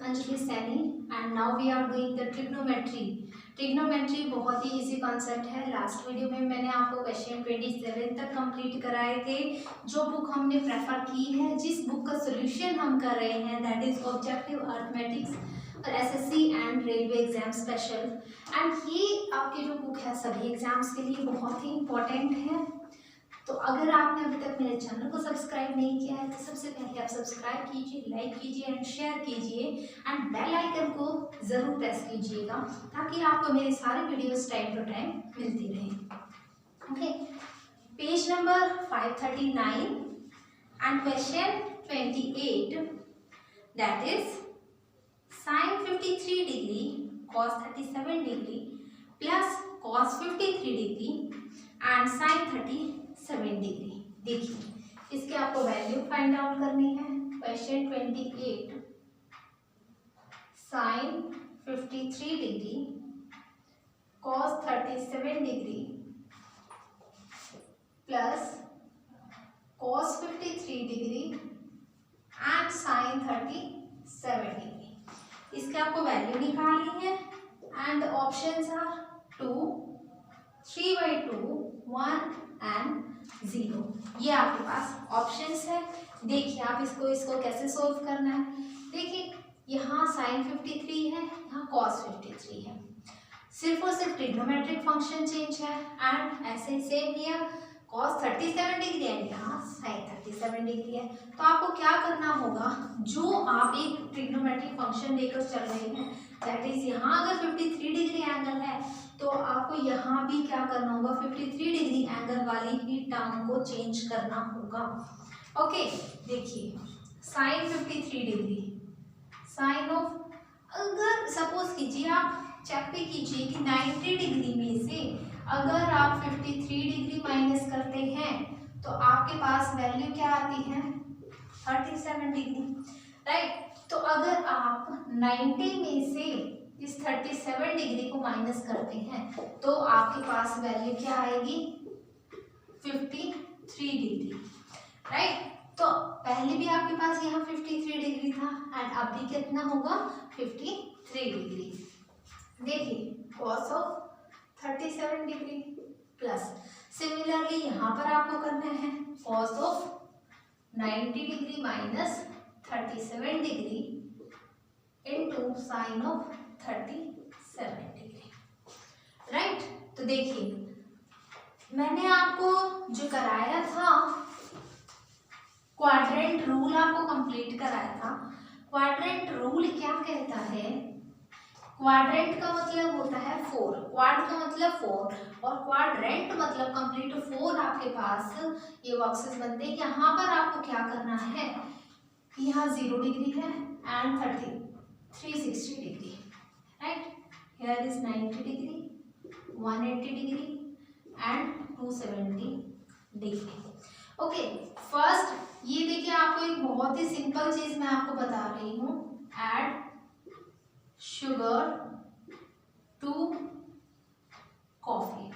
Anjali Saini and now we are doing the trigonometry. Trigonometry बहुत ही easy concept है। Last video में मैंने आपको क्वेश्चन 27 तक कंप्लीट कराए थे। जो बुक हमने प्रेफर की है, जिस बुक का सोल्यूशन हम कर रहे हैं, दैट इज ऑब्जेक्टिव अर्थमेटिक्स और SSC and railway exam special. And ये आपकी जो बुक है सभी एग्जाम्स के लिए बहुत ही इंपॉर्टेंट है। तो अगर आपने अभी तक मेरे चैनल को सब्सक्राइब नहीं किया है तो सबसे पहले आप सब्सक्राइब कीजिए, लाइक कीजिए एंड शेयर कीजिए एंड बेल आइकन को ज़रूर प्रेस कीजिएगा ताकि आपको मेरे सारे वीडियोस टाइम टू टाइम मिलती रहें। Okay, page number 539 and question 28, that is sin 53 degree cos 37 degree plus cos 53 degree and sin 37 degree. देखिए इसके आपको वैल्यू फाइंड आउट करनी है। Question 28, sin 53 degree cos 37 degree plus cos 53 degree and sin 37 degree. इसके आपको value निकालनी है and options are 2, 3/2, 1 and 0। ये आपके पास ऑप्शंस है। देखिए आप इसको कैसे सोल्व करना है। देखिए यहाँ sin 53 है, यहाँ cos 53 है, सिर्फ और सिर्फ ट्रिग्नोमेट्रिक फंक्शन चेंज है। एंड ऐसे same here cos 37 degree and यहाँ sin 37 डिग्री है। तो आपको क्या करना होगा, जो आप एक ट्रिग्नोमेट्रिक फंक्शन लेकर चल रहे हैं, दैट इज यहाँ अगर 53 डिग्री एंगल है तो आपको यहाँ भी क्या करना होगा, 53 डिग्री एंगल वाली ही टर्म को चेंज करना होगा। ओके, देखिए sin 53 डिग्री साइन ऑफ, अगर सपोज कीजिए आप चेक भी कीजिए कि 90 डिग्री में से अगर आप 53 डिग्री माइनस करते हैं तो आपके पास वैल्यू क्या आती है, 37 डिग्री, राइट। तो अगर आप 90 में से इस 37 डिग्री को माइनस करते हैं तो आपके पास वैल्यू क्या आएगी, 53 डिग्री, राइट। तो पहले भी आपके पास यहाँ 53 डिग्री था एंड अब भी कितना होगा, 53 डिग्री। देखिए cos of 37 degree plus similarly यहाँ पर आपको करना है cos of 90 degree minus 37 degree into sine of 37 degree, right. तो देखिए मैंने आपको जो कराया था क्वाड्रेंट रूल, आपको कंप्लीट कराया था। क्वाड्रेंट रूल क्या कहता है, क्वाड्रेंट का मतलब होता है 4, क्वाड का मतलब 4 और क्वाड्रेंट मतलब कंप्लीट 4 आपके पास ये बॉक्सेस बनते हैं। यहाँ पर आपको क्या करना है, यहाँ 0 डिग्री है and 360 degree, right. Here is 90 degree, 180 degree and 270 degree. Okay, first ये देखिए आपको एक बहुत ही सिंपल चीज मैं आपको बता रही हूँ, ऐड शुगर टू कॉफी।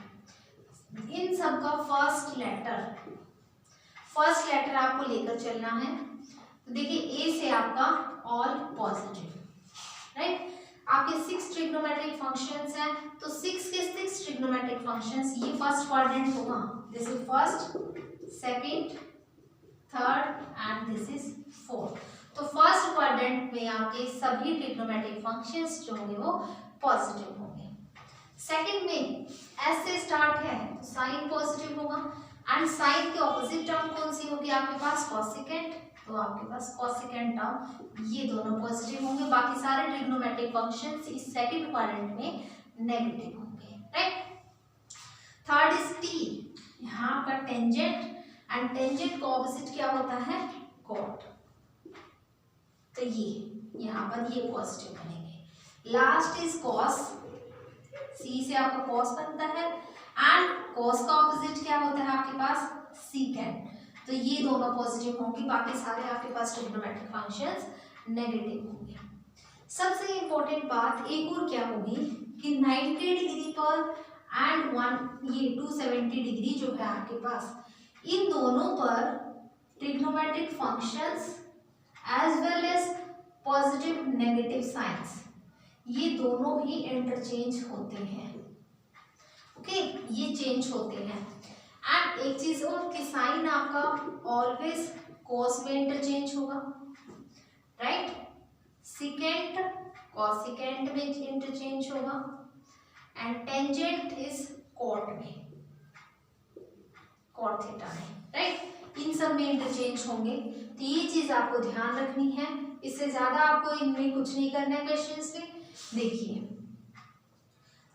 इन सब का फर्स्ट लेटर आपको लेकर चलना है। तो देखिए ए से आपका ऑल पॉजिटिव, राइट। आपके 6 ट्रिग्नोमेट्रिक फंक्शंस हैं, तो 6 के 6 ट्रिग्नोमेट्रिक फंक्शंस, ये फर्स्ट क्वाड्रेंट होगा, this is first, second, third and this is fourth. तो फर्स्ट क्वाड्रेंट में आपके सभी ट्रिग्नोमेट्रिक फंक्शंस जो होंगे वो पॉजिटिव होंगे। सेकंड में एस से स्टार्ट है तो साइन पॉजिटिव होगा एंड साइन के ऑपोजिट टर्म कौन सी होगी आपके पास, कोसेकेंट। तो आपके पास कोसेकेंट टर्म, ये दोनों पॉजिटिव होंगे। बाकी सारे ट्रिग्नोमेट्रिक फंक्शंस इस सेकंड क्वाड्रेंट में नेगेटिव होंगे, राइट। थर्ड इज टी, यहाँ आपका टेंजेंट एंड टेंजेंट का ऑपोजिट क्या होता है, कॉट। तो ये यहाँ पर ये पॉजिटिव बनेंगे। लास्ट इज कॉस, सी से आपका कॉस बनता है एंड कॉस का ऑपोजिट क्या होता है आपके पास, सीकेंट। तो ये दोनों पॉजिटिव होंगे, बाकी सारे आपके पास ट्रिग्नोमेट्रिक फंक्शंस नेगेटिव होंगे। सबसे इंपॉर्टेंट बात एक और क्या होगी कि 90 डिग्री पर एंड 270 डिग्री जो है आपके पास, इन दोनों पर trigonometric functions as well as positive negative signs, ये दोनों ही इंटरचेंज होते हैं। ओके, ये चेंज होते हैं। एंड एक चीज और कि साइन आपका ऑलवेज कॉस में इंटरचेंज होगा, राइट। सिकेंट कॉसिकेंट में इंटरचेंज होगा एंड टेंजेंट इज कॉट में, कॉट थीटा में, राइट। इन सब में इंटरचेंज होंगे। तो ये चीज आपको ध्यान रखनी है, इससे ज्यादा आपको इनमें कुछ नहीं करना है क्वेश्चंस में। देखिए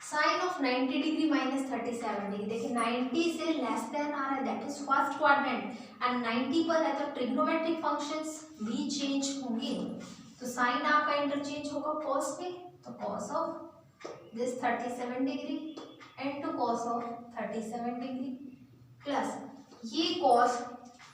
sine of 90 degree minus 37 degree, देखिए 90 से लेस देन आ रहा है, that is first quadrant, and 90 पर है तो ट्रिग्नोमेट्रिक फंक्शंस भी चेंज होंगे। तो साइन आपका इंटरचेंज होगा कॉस में, तो cos of this 37 degree into cos of 37 degree plus ये कॉस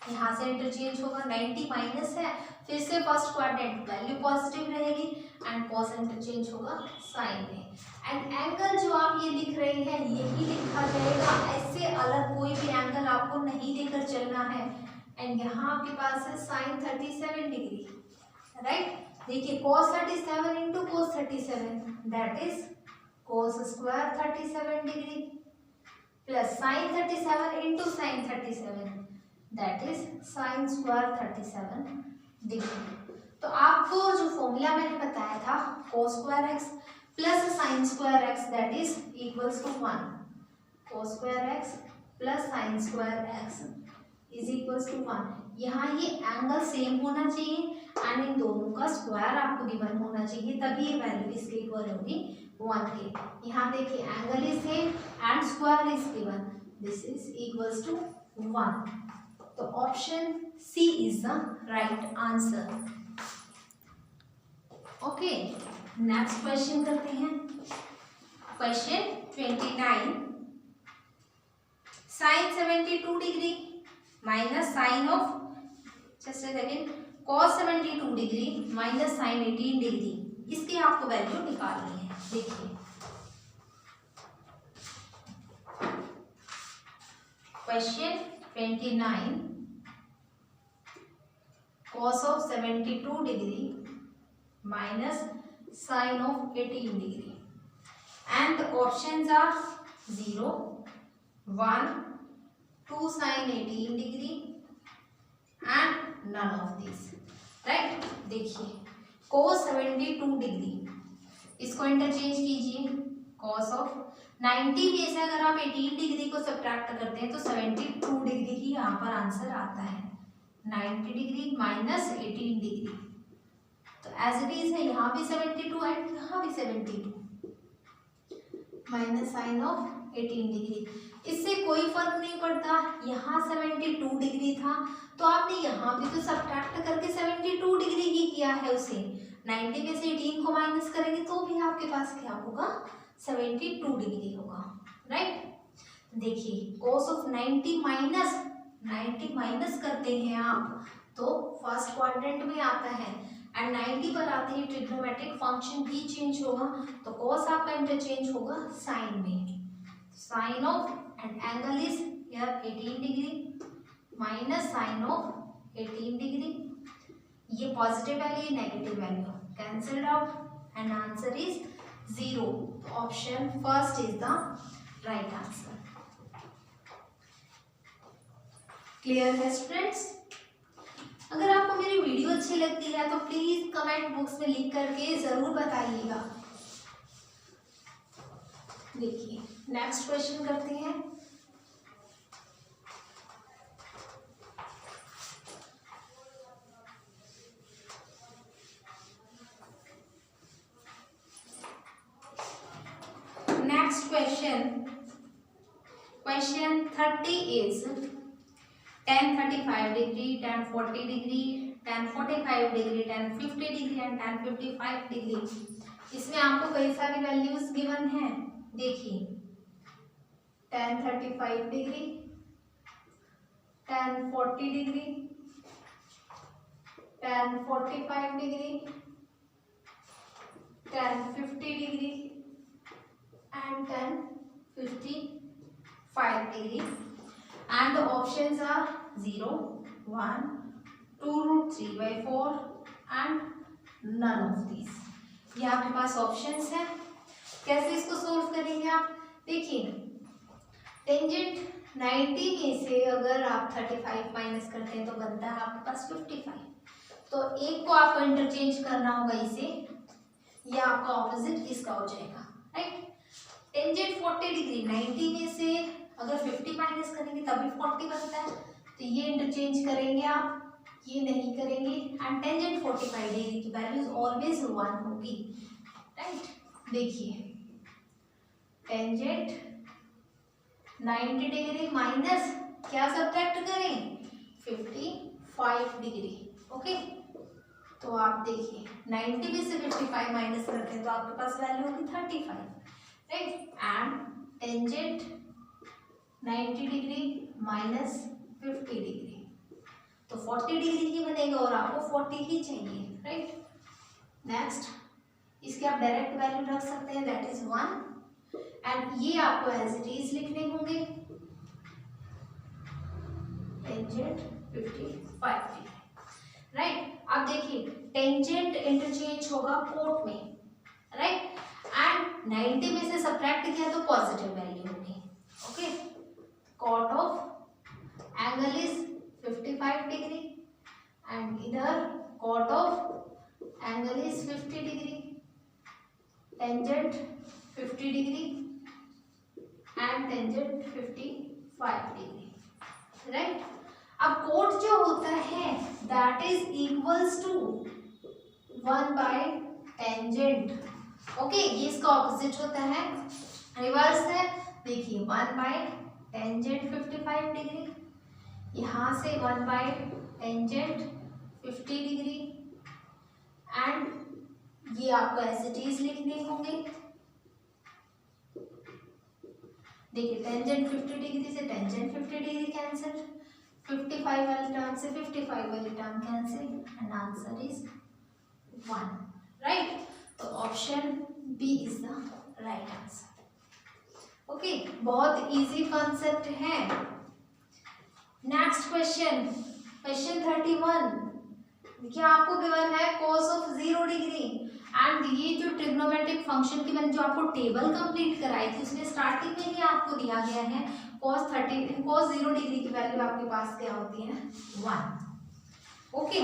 यहाँ से इंटरचेंज होगा, 90 माइनस है, फिर से फर्स्ट क्वाड्रेंट वैल्यू पॉजिटिव रहेगी एंड कॉस इंटरचेंज होगा साइन में। एंड एंगल जो आप ये लिख रहे हैं यही लिखा जाएगा, ऐसे अलग कोई भी एंगल आपको नहीं लेकर चलना है। एंड यहाँ आपके पास है साइन 37 डिग्री, राइट। देखिए cos 37 into cos 37 that is cos square 37 degree plus sine 37 into sine 37 that is sine square 37 degree. तो आपको जो फॉर्मूला मैंने बताया था cos square x plus sine square x that is equals to 1, cos square x plus sine square x is equals to 1। यहाँ ये angle same होना चाहिए एंड इन दोनों का स्क्वायर आपको गिवन होना चाहिए, तभी ये वैल्यू इसके इक्वल होगी 1 के। यहाँ देखिए angle is same and square is given, this is equals to 1। तो option C is the right answer. Okay, next question करते हैं। Question 29, sine 72 degree minus sine of just a second cos 72 degree minus sine 18 degree, इसकी आपको value निकालनी है। देखिए question 29, cos of 72 degree minus sine of 18 degree and the options are 0, 1, 2 sin 18 degree and none of these, right. देखिए cos 72 degree, इसको interchange कीजिए, cos of 90 में से अगर आप 18 डिग्री को सब्ट्रैक्ट करते हैं तो 72 डिग्री ही यहाँ पर आंसर आता है। 90 डिग्री माइनस 18 डिग्री, तो एज इट इज है, यहाँ भी 72 एंड यहाँ भी 72 माइनस साइन ऑफ 18 डिग्री। इससे कोई फर्क नहीं पड़ता, यहाँ 72 डिग्री था तो आपने यहाँ भी तो सब्ट्रैक्ट करके 72 डिग्री ही किया है उसे, 90 में से 18 को माइनस करेंगे तो भी आपके पास क्या होगा, 72 डिग्री होगा, राइट। देखिए cos ऑफ 90 माइनस करते हैं आप तो फर्स्ट क्वाड्रेंट में आता है एंड 90 पर आते ही ट्रिग्नोमेट्रिक फंक्शन भी चेंज होगा, तो cos आपका इंटरचेंज होगा साइन में, sine of and angle is here 18 degree minus sine of 18 degree, ये positive value negative value cancelled out and answer is 0। Option first is the right answer. Clear है students? अगर आपको मेरी video अच्छी लगती है तो प्लीज कमेंट बॉक्स में लिख करके जरूर बताइएगा। देखिए नेक्स्ट क्वेश्चन करते हैं। Next question 30 is tan 35 degree, tan 40 degree, tan 45 degree, tan 50 degree and tan 55 degree. इसमें आपको कई सारी वैल्यूज गिवन हैं। देखिए tan 35 degree, tan 40 degree, tan 45 degree, tan 50 degree and tan 55 degree and the options are 0, 1, 2 root 3 by 4 and none of this. ये आपके पास options है। कैसे इसको सोल्व करेंगे आप? देखिए, टेंजेंट 90 में से अगर आप 35 माइनस करते हैं तो बनता है आपके पास 55। तो एक को आपको इंटरचेंज करना होगा इसे, या आपका ऑपोजिट इसका हो जाएगा, राइट। टेंजेंट 40 डिग्री 90 में से अगर 50 माइनस करेंगे तभी 40 बनता है, तो ये इंटरचेंज करेंगे आप, ये नहीं करेंगे। एंड टेंजेंट 45 डिग्री की वैल्यूज ऑलवेज 1 होगी, राइट। देखिए, टेंजेंट 90 डिग्री माइनस क्या सब्ट्रैक्ट करें? 55 डिग्री, ओके। तो आप देखिए 90 में से 55 माइनस करते हैं तो आपके पास वैल्यू होगी 35, right. And tangent 90 degree minus 50 degree तो 40 डिग्री ही बनेगा और आपको 40 ही चाहिए, राइट। नेक्स्ट, इसके आप डायरेक्ट वैल्यू रख सकते हैं, दैट इज 1। एंड ये आपको एज इट इज लिखने होंगे, टेंजेंट 55 डिग्री, राइट। अब देखिए, टेंजेंट इंटरचेंज होगा कोट में, राइट। एंड 90 में से सब्ट्रैक्ट किया तो पॉजिटिव वैल्यू होगी, okay. Cot of angle is 55 degree and इधर cot of angle is 50 degree, tangent 50 degree and tangent 55 degree, right. अब कोट जो होता है that is equals to 1 by tangent, okay. ये इसका ऑपोजिट होता है, रिवर्स है। देखिए 1 बाय टेंजेंट 55 डिग्री, यहाँ से 1 बाय टेंजेंट 50 डिग्री एंड ये आपको एज इट इज लिखने होंगे। देखिए टेंजेंट 50 डिग्री से टेंजेंट 50 डिग्री कैंसिल, 55 वाली टर्म से 55 वाली term cancel and answer is 1, right. तो option B is the right answer, okay. बहुत इजी कॉन्सेप्ट है। Next question, question 31। क्या आपको गिवन है cos ऑफ 0 डिग्री एंड ये जो ट्रिग्नोमेट्रिक फंक्शन की मैंने जो आपको टेबल कंप्लीट कराई थी उसमें स्टार्टिंग में ही आपको दिया गया है cos 0 डिग्री की वैल्यू आपके पास क्या होती है? 1, ओके।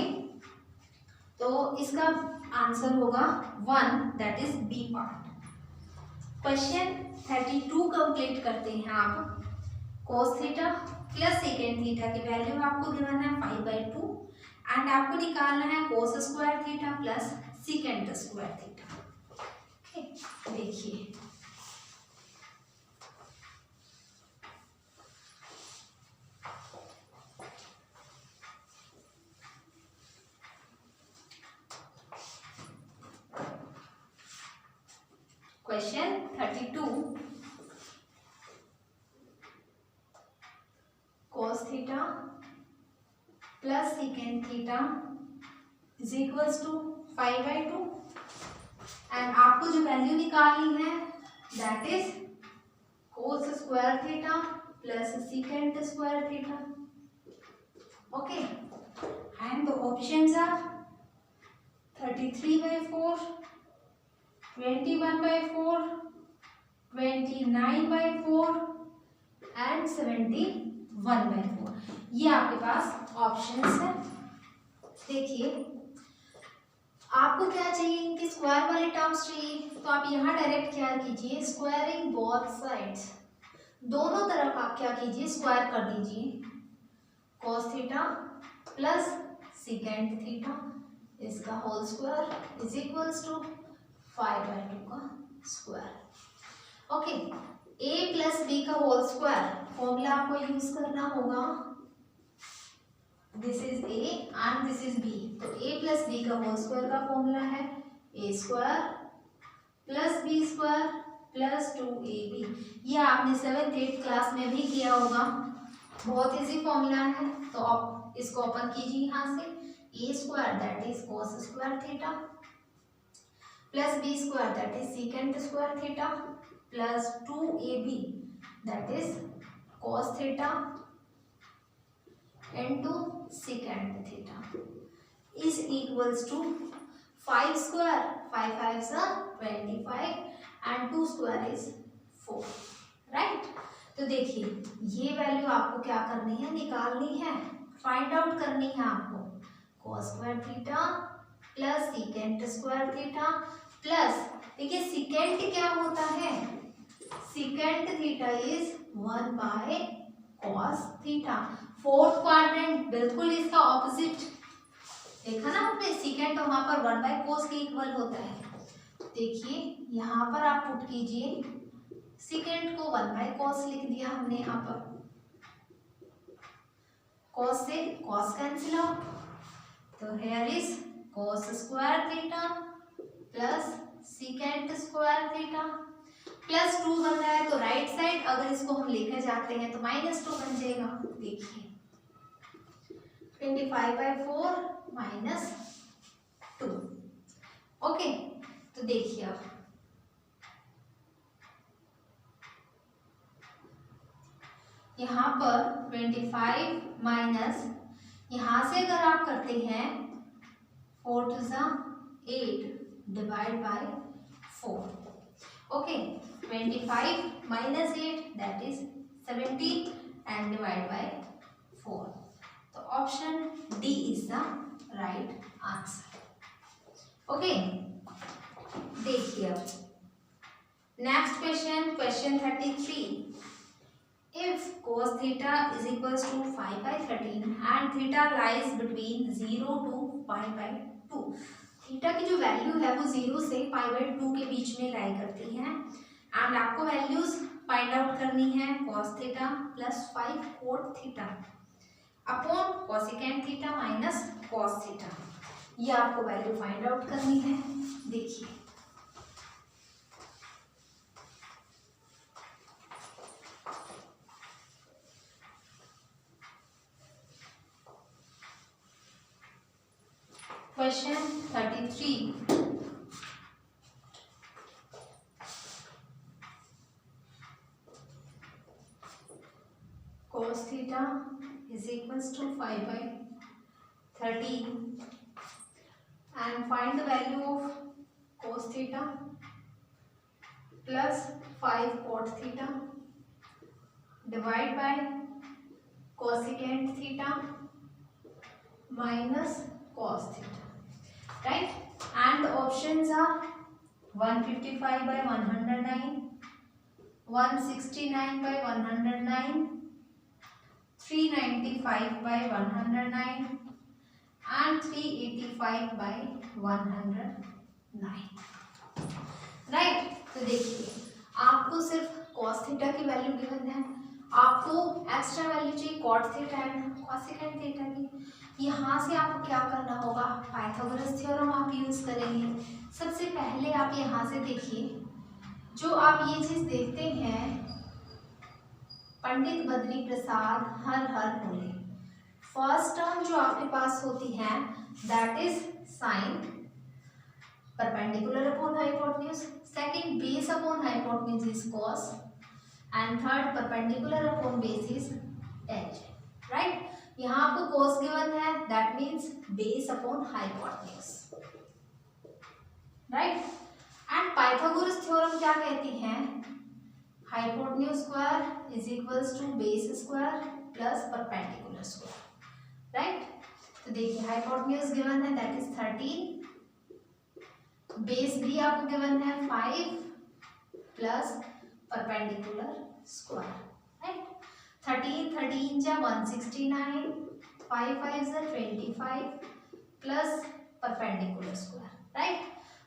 तो इसका आंसर होगा 1, that is B part. Question 32 complete करते हैं आप। cos theta plus secant theta की वैल्यू आपको गिवन है 5/2 एंड आपको निकालना है cos square theta plus secant square theta, okay. देखिए question 32, cos theta plus secant theta is equals to 5/2 and आपको जो वैल्यू निकालनी है that is cos square theta plus secant square theta, okay. And the options are 33/4, 21/4, 29/4 and 71/4। ये आपके पास options है। देखिए आपको क्या चाहिए, इनकी स्क्वायर वाली टर्म्स चाहिए, तो आप यहाँ डायरेक्ट क्या कीजिए, स्क्वायरिंग बोथ साइड्स, दोनों तरफ आप क्या कीजिए स्क्वायर कर दीजिए। cos theta plus secant theta इसका whole square is equals to 5/2 का square, okay. a plus b का होल स्क्वायर फॉर्मूला आपको यूज करना होगा, this is a and this is b, तो a प्लस b का होल स्क्वायर का formula है a square plus b square plus 2ab। ये आपने 7th 8th क्लास में भी किया होगा, बहुत इजी फॉर्मूला है। तो आप इसको ओपन कीजिए यहाँ से, a square that is cos square theta plus b square that is second square theta plus 2ab that is cos theta into second theta is equals to 5 square, 5 5s are 25 and 2 square is 4, right. तो देखिए ये value आपको क्या करनी है, निकालनी है, find out करनी है आपको। cos square theta plus secant square theta plus, देखिए सीकेंट क्या होता है, secant theta is 1 by cos theta. Fourth quadrant बिल्कुल इसका ऑपोजिट देखा ना आपने, सीकेंट वहां पर 1 बाय cos के इक्वल होता है। देखिए यहाँ पर आप पुट कीजिए, सीकेंट को 1 बाय cos लिख दिया हमने यहाँ पर, cos से cos कैंसिल आउट, तो here is cos square theta plus secant square theta plus 2 बन रहा है, तो राइट साइड अगर इसको हम लेकर जाते हैं तो -2 बन जाएगा। देखिए 25/4 -2, ओके। तो देखिए अब यहाँ पर 25 माइनस, यहाँ से अगर आप करते हैं 4 2 8 divide by 4, okay. 25 minus 8 that is 17 and divide by 4, तो option D is the right answer, okay. देखिए अब next question, question 33, if cos theta is equals to 5/13 and theta lies between 0 to π/2, theta की जो value है वो 0 से π/2 के बीच में लाई करती है, एंड आपको वैल्यूज फाइंड आउट करनी है cos theta plus 5 cot theta upon cosecant theta minus cos theta, ये आपको वैल्यू फाइंड आउट करनी है। देखिए question 33, cos theta is equals to 5/13 and find the value of cos theta plus 5 cot theta divide by cosecant theta minus cos theta, right? And the options are 155/109, 169/109, 395/109 and 385/109, right. तो देखिए आपको सिर्फ cos theta की value given है, आपको extra value चाहिए cot theta and cosecant theta की। यहाँ से आपको क्या करना होगा, पाइथागोरस थ्योरम आप यूज करेंगे। सबसे पहले आप यहाँ से देखिए, जो आप ये चीज देखते हैं पंडित बद्री प्रसाद हर हर बोले, फर्स्ट टर्म जो आपके पास होती है that is sine perpendicular upon hypotenuse, second base upon hypotenuse is cos, and third perpendicular upon base is tangent, right. यहाँ आपको cos गिवन है that means base upon hypotenuse, right. And Pythagoras theorem क्या कहती है, hypotenuse square is equals to base square plus perpendicular square, right. तो देखिए हाइपोटेन्यूज given है दैट इज 13, बेस भी आपको गिवन है 5 प्लस परपेंडिकुलर स्क्वायर, राइट। 13 जा 169, 5 5 जा 25 प्लस परपेंडिकुलर स्क्वायर, राइट।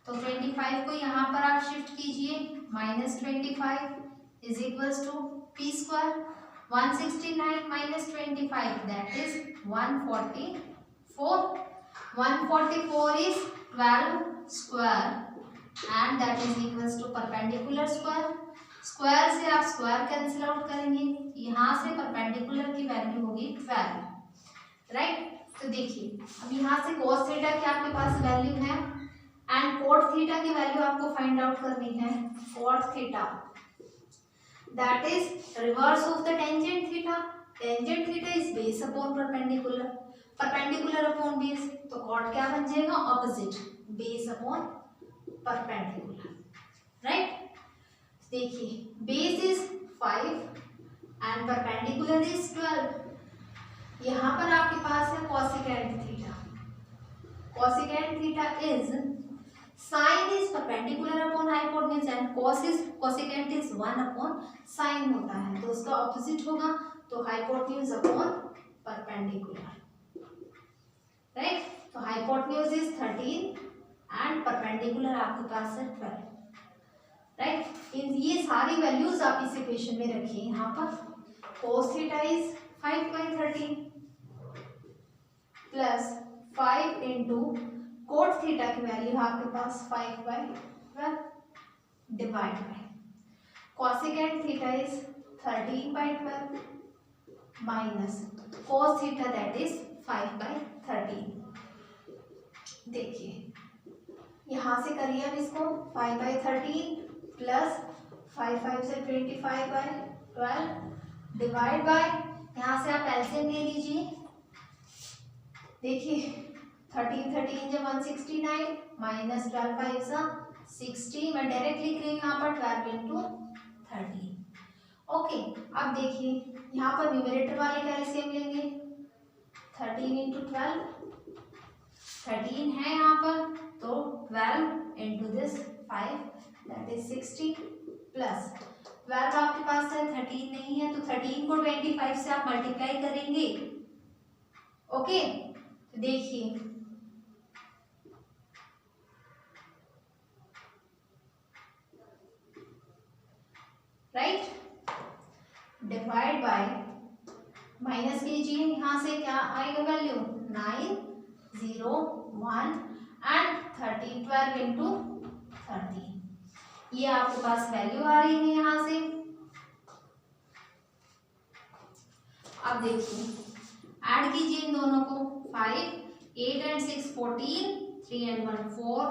तो 25 को यहाँ पर आप शिफ्ट कीजिए, -25 is equals to p square, 169 minus 25 that is 144, 144 is 12 square and that is equals to perpendicular square, square से आप स्क्वायर कैंसिल आउट करेंगे, यहाँ से परपेंडिकुलर की वैल्यू होगी 12, राइट। तो देखिए अब यहाँ से cos थीटा की आपके पास वैल्यू है एंड cot थीटा की वैल्यू आपको फाइंड आउट करनी है, cot theta that is reverse of the tangent theta, tangent theta is base upon perpendicular, perpendicular upon base, तो कॉट क्या बन जाएगा, opposite, base upon perpendicular, right. देखिए base is 5 and perpendicular is 12। यहाँ पर आपके पास है cosecant theta, cosecant theta is sine is perpendicular upon hypotenuse and cosecant is 1 upon sine होता है, तो उसका ऑपोजिट होगा, तो हाइपोटेन्यूज अपॉन परपेंडिकुलर, राइट। तो हाइपोटेन्यूज इज 13 एंड परपेंडिकुलर आपके पास है 12, राइट। ये सारी वैल्यूज आप इस इक्वेशन में रखिए। यहाँ पर cos theta is 5/13 plus 5 into cot theta की वैल्यू आपके पास 5/12 divide by cosecant theta is 13/12 minus cos theta that is 5/13। देखिए यहाँ से करिए अब इसको 5/13 प्लस 5 से 25/12 डिवाइड बाय, यहाँ से आप एलसीएम ले लीजिए। देखिए 13 जब 169 माइनस 12 5 सा 60, मैं डायरेक्ट लिख रही हूँ यहाँ पर 12 इंटू 13। ओके, अब देखिए यहाँ पर न्यूमरेटर वाले का एलसीएम लेंगे, 13 इंटू 12, 13 है यहाँ पर, तो 12 into this 5 that is 60 plus 12 आपके पास है, 13 नहीं है, तो 13 को 25 से आप मल्टीप्लाई करेंगे। ओके, तो देखिए राइट, डिवाइड बाय माइनस कीजिए, यहाँ से क्या आएगा वैल्यू 9 0 1 एंड 13 12 इंटू 13, ये आपके पास वैल्यू आ रही है यहाँ से। अब देखिए ऐड कीजिए इन दोनों को, 5 8 and 6 14 3 and 1 4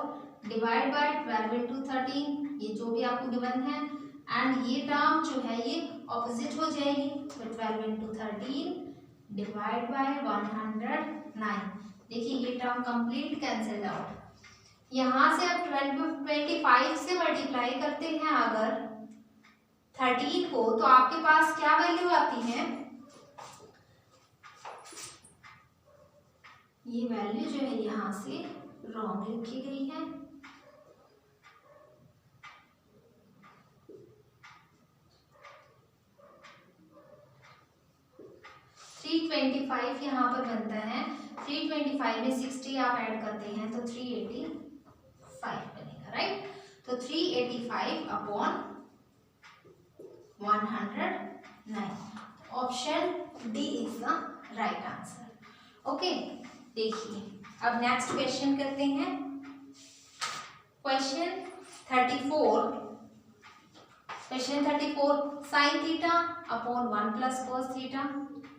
divide by 12 into 13, ये जो भी आपको गिवन है, एंड ये टर्म जो है ये ऑपोजिट हो जाएगी, तो 12 इंटू 13 डिवाइड बाय 109। देखिए ये टर्म कंप्लीट कैंसिल आउट। यहाँ से आप 25 से मल्टीप्लाई करते हैं अगर 13 को, तो आपके पास क्या वैल्यू आती है, ये वैल्यू जो है यहाँ से रॉन्ग लिखी गई है, यहाँ पर बनता है 325 में 60 आप ऐड करते हैं तो 385 बनेगा, राइट। तो 385 upon 109, option D is the right answer. Okay, देखिए अब नेक्स्ट क्वेश्चन करते हैं, question 34। Question 34, sine theta upon 1 plus cos theta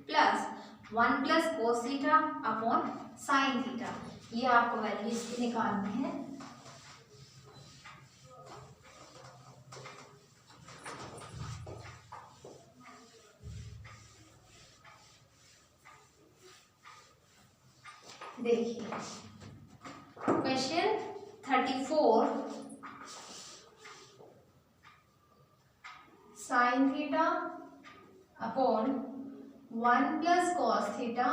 plus 1 plus cos theta upon sine theta, ये आपको वैल्यू इसकी निकालनी है। देखिए question 34, sine theta upon 1 plus cos theta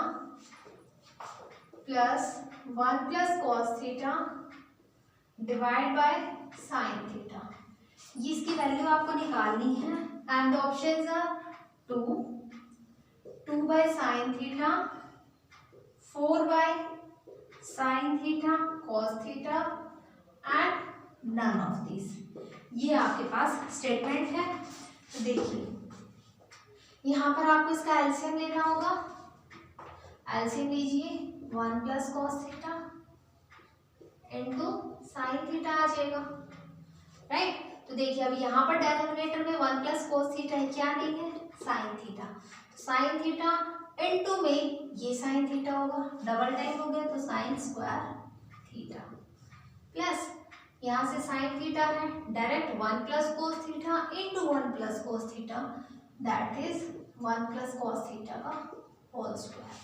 plus 1 plus cos theta divide bye sine theta, ये इसकी value आपको निकालनी है। And the options are 2 by sine theta, 4 by sine theta cos theta and none of this, ये आपके पास statement है। तो देखिए यहाँ पर आपको इसका एलसीएम लेना होगा, एलसीएम लीजिए 1 plus cos theta into sine theta आ जाएगा, राइट। तो देखिए अब यहाँ पर डिनोमिनेटर में 1 प्लस कोस थीटा है, क्या नहीं है, साइन थीटा, तो साइन थीटा इनटू में ये साइन थीटा होगा, डबल टाइम हो गया तो साइन स्क्वायर थीटा प्लस यहाँ से साइन थीटा है, direct 1 plus cos theta into 1 plus cos theta that is 1 plus cos theta का होल स्क्वायर।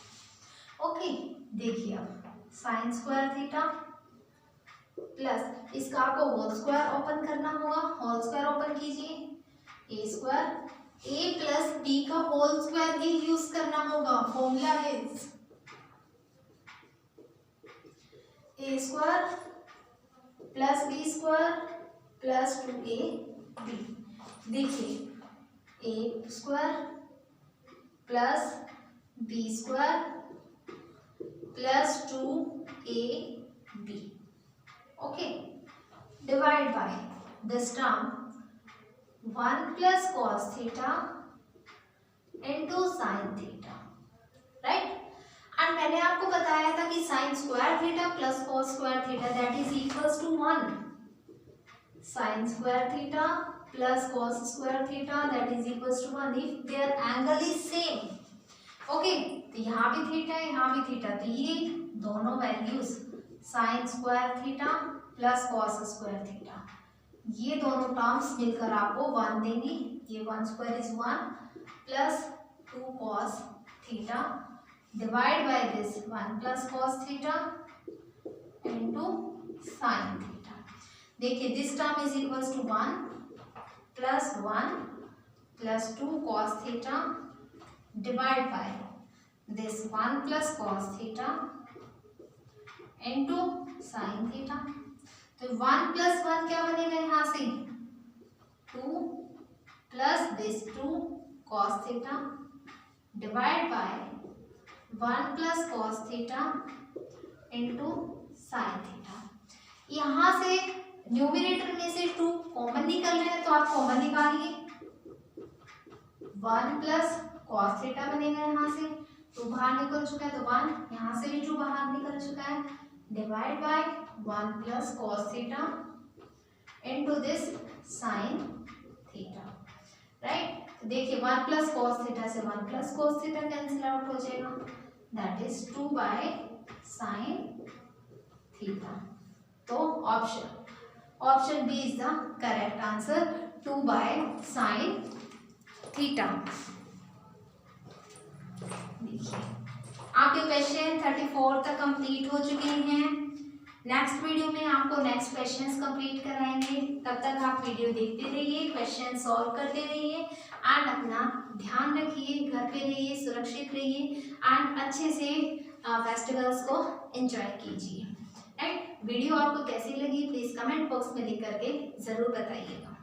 ओके, देखिए अब साइन स्क्वायर थीटा प्लस इसका आपको होल स्क्वायर ओपन करना होगा, होल स्क्वायर ओपन कीजिए, a square, a plus b का whole square ही यूज करना होगा, formula is a square plus b square plus 2ab। देखिए a square plus b square plus 2ab, okay, divide by this term 1 plus cos theta into sine theta, right. And मैंने आपको बताया था कि sine square theta plus cos square theta that is equals to 1, sine square theta plus cos square theta that is equals to 1 if their angle is same, okay. तो यहाँ भी theta है, यहाँ भी थीटा, तो ये दोनों values sine square theta plus cos square theta, ये दोनों टर्म्स मिलकर आपको 1 देंगी। ये 1 square is 1 plus 2 cos theta divide by this 1 plus cos theta into sine theta. देखिए this term is equals to 1 plus 1 plus 2 cos theta divide by this 1 plus cos theta into sine theta. तो 1 plus 1 क्या बनेगा यहाँ से 2 plus this 2 cos theta divide by 1 plus cos theta into sine theta. यहाँ से numerator में से 2 common निकल रहे हैं तो आप कॉमन निकालिए, 1 प्लस कॉस थीटा बनेगा, यहाँ से 2 बाहर निकल चुका है तो 1, यहाँ से भी 2 बाहर निकल चुका है, divide by 1 plus cos theta into this sine theta, right. देखिए 1 प्लस कॉस थीटा से 1 plus cos theta cancel out हो जाएगा, that is 2 by sine theta. तो option B is the correct answer, 2 by sine theta. देखिए आपके question 34 तक complete हो चुके हैं। नेक्स्ट वीडियो में आपको नेक्स्ट क्वेश्चंस कंप्लीट कराएंगे, तब तक आप वीडियो देखते रहिए, क्वेश्चन सॉल्व करते रहिए एंड अपना ध्यान रखिए, घर पे रहिए, सुरक्षित रहिए एंड अच्छे से फेस्टिवल्स को एंजॉय कीजिए, राइट। वीडियो आपको कैसी लगी प्लीज़ कमेंट बॉक्स में लिख करके ज़रूर बताइएगा।